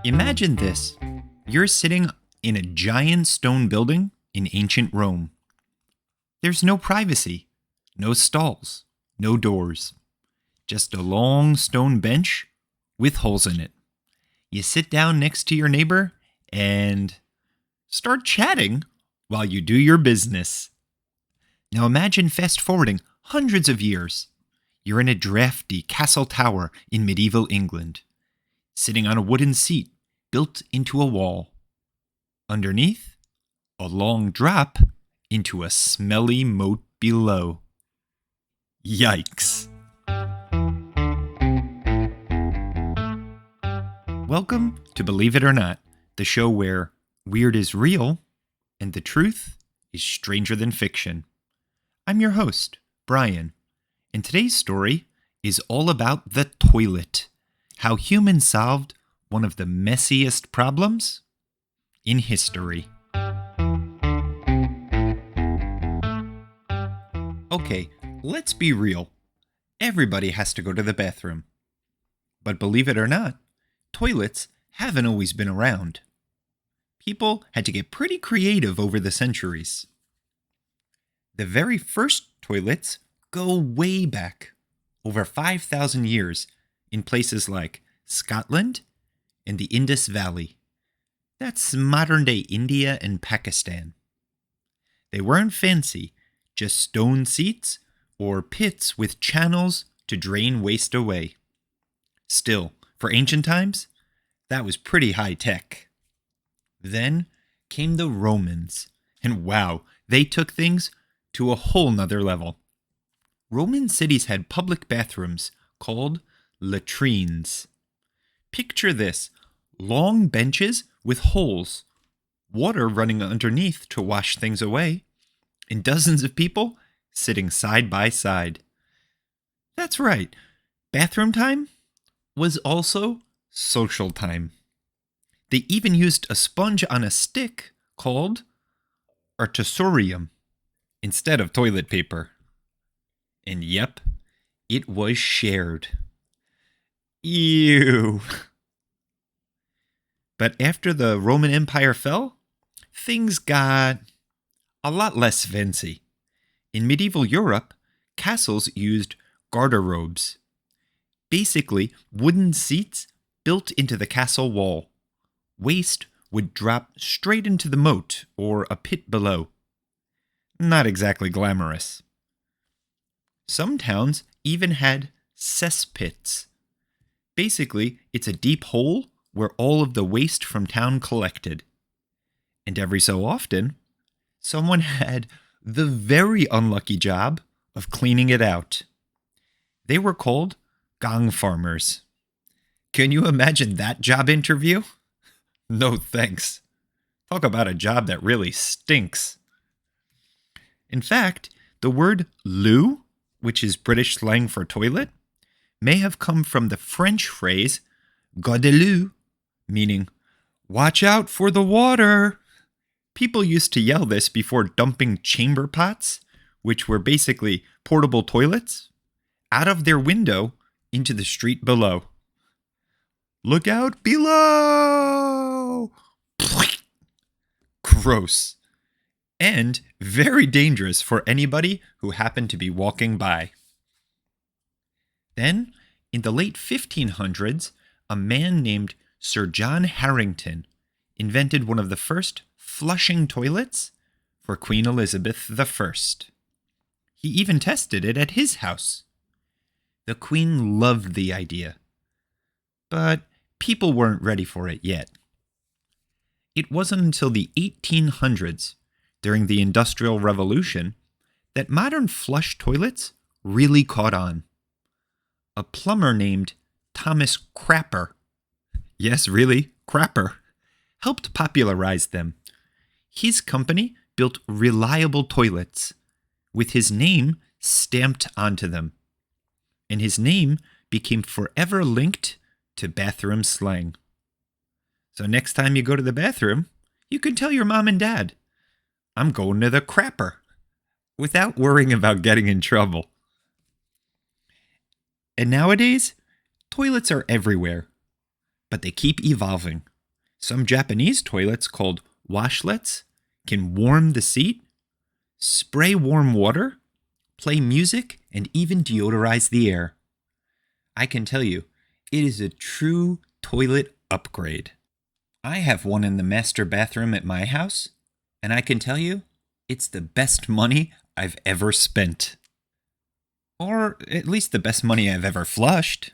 Imagine this. You're sitting in a giant stone building in ancient Rome. There's no privacy, no stalls, no doors, just a long stone bench with holes in it. You sit down next to your neighbor and start chatting while you do your business. Now imagine fast forwarding hundreds of years. You're in a drafty castle tower in medieval England, sitting on a wooden seat built into a wall. Underneath, a long drop into a smelly moat below. Yikes. Welcome to Believe It or Not, the show where weird is real and the truth is stranger than fiction. I'm your host, Bryan, and today's story is all about the toilet, how humans solved one of the messiest problems in history. Okay, let's be real. Everybody has to go to the bathroom. But believe it or not, toilets haven't always been around. People had to get pretty creative over the centuries. The very first toilets go way back, over 5,000 years, in places like Scotland and the Indus Valley. That's modern-day India and Pakistan. They weren't fancy, just stone seats or pits with channels to drain waste away. Still, for ancient times, that was pretty high-tech. Then came the Romans, and wow, they took things to a whole nother level. Roman cities had public bathrooms called latrines. Picture this, long benches with holes, water running underneath to wash things away, and dozens of people sitting side by side. That's right, bathroom time was also social time. They even used a sponge on a stick called artosorium instead of toilet paper. And yep, it was shared. Ew. But after the Roman Empire fell, things got a lot less fancy. In medieval Europe, castles used garderobes. Basically, wooden seats built into the castle wall. Waste would drop straight into the moat or a pit below. Not exactly glamorous. Some towns even had cesspits. Basically, it's a deep hole where all of the waste from town collected. And every so often, someone had the very unlucky job of cleaning it out. They were called gong farmers. Can you imagine that job interview? No thanks. Talk about a job that really stinks. In fact, the word loo, which is British slang for toilet, may have come from the French phrase garde-l'eau, meaning, watch out for the water. People used to yell this before dumping chamber pots, which were basically portable toilets, out of their window into the street below. Look out below! Gross. And very dangerous for anybody who happened to be walking by. Then, in the late 1500s, a man named Sir John Harrington invented one of the first flushing toilets for Queen Elizabeth I. He even tested it at his house. The Queen loved the idea, but people weren't ready for it yet. It wasn't until the 1800s, during the Industrial Revolution, that modern flush toilets really caught on. A plumber named Thomas Crapper, yes, really, Crapper, helped popularize them. His company built reliable toilets, with his name stamped onto them. And his name became forever linked to bathroom slang. So next time you go to the bathroom, you can tell your mom and dad, I'm going to the crapper, without worrying about getting in trouble. And nowadays, toilets are everywhere, but they keep evolving. Some Japanese toilets called washlets can warm the seat, spray warm water, play music, and even deodorize the air. I can tell you, it is a true toilet upgrade. I have one in the master bathroom at my house, and I can tell you, it's the best money I've ever spent. Or at least the best money I've ever flushed.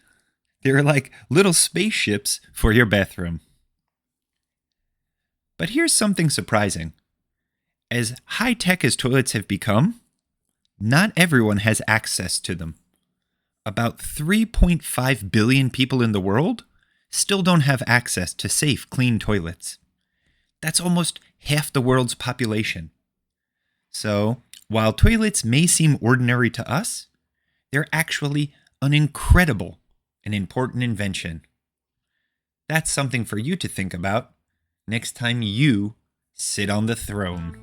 They're like little spaceships for your bathroom. But here's something surprising. As high-tech as toilets have become, not everyone has access to them. About 3.5 billion people in the world still don't have access to safe, clean toilets. That's almost half the world's population. So, while toilets may seem ordinary to us, they're actually an incredible and important invention. That's something for you to think about next time you sit on the throne.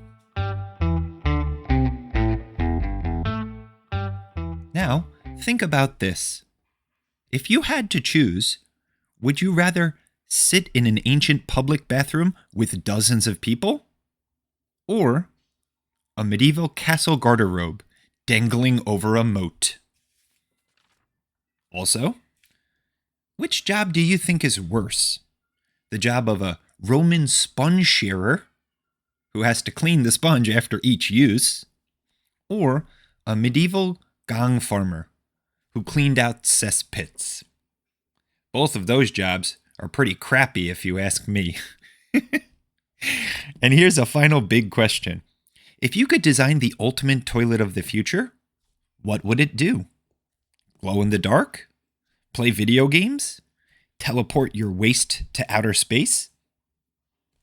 Now, think about this. If you had to choose, would you rather sit in an ancient public bathroom with dozens of people? Or a medieval castle garderobe dangling over a moat? Also, which job do you think is worse? The job of a Roman sponge sharer, who has to clean the sponge after each use, or a medieval gong farmer, who cleaned out cesspits? Both of those jobs are pretty crappy if you ask me. And here's a final big question. If you could design the ultimate toilet of the future, what would it do? Glow in the dark? Play video games? Teleport your waste to outer space?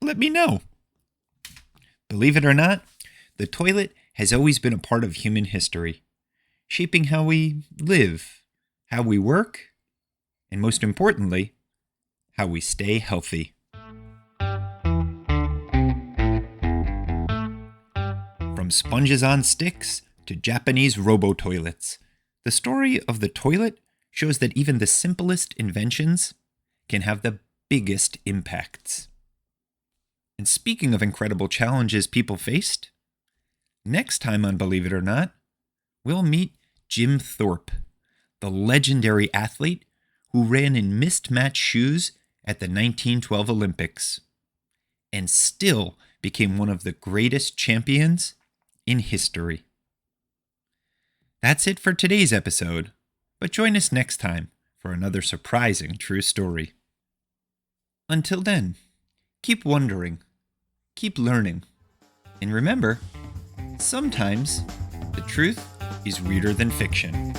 Let me know. Believe it or not, the toilet has always been a part of human history, shaping how we live, how we work, and most importantly, how we stay healthy. From sponges on sticks to Japanese robo-toilets, the story of the toilet shows that even the simplest inventions can have the biggest impacts. And speaking of incredible challenges people faced, next time on Believe It or Not, we'll meet Jim Thorpe, the legendary athlete who ran in mismatched shoes at the 1912 Olympics and still became one of the greatest champions in history. That's it for today's episode, but join us next time for another surprising true story. Until then, keep wondering, keep learning, and remember, sometimes the truth is weirder than fiction.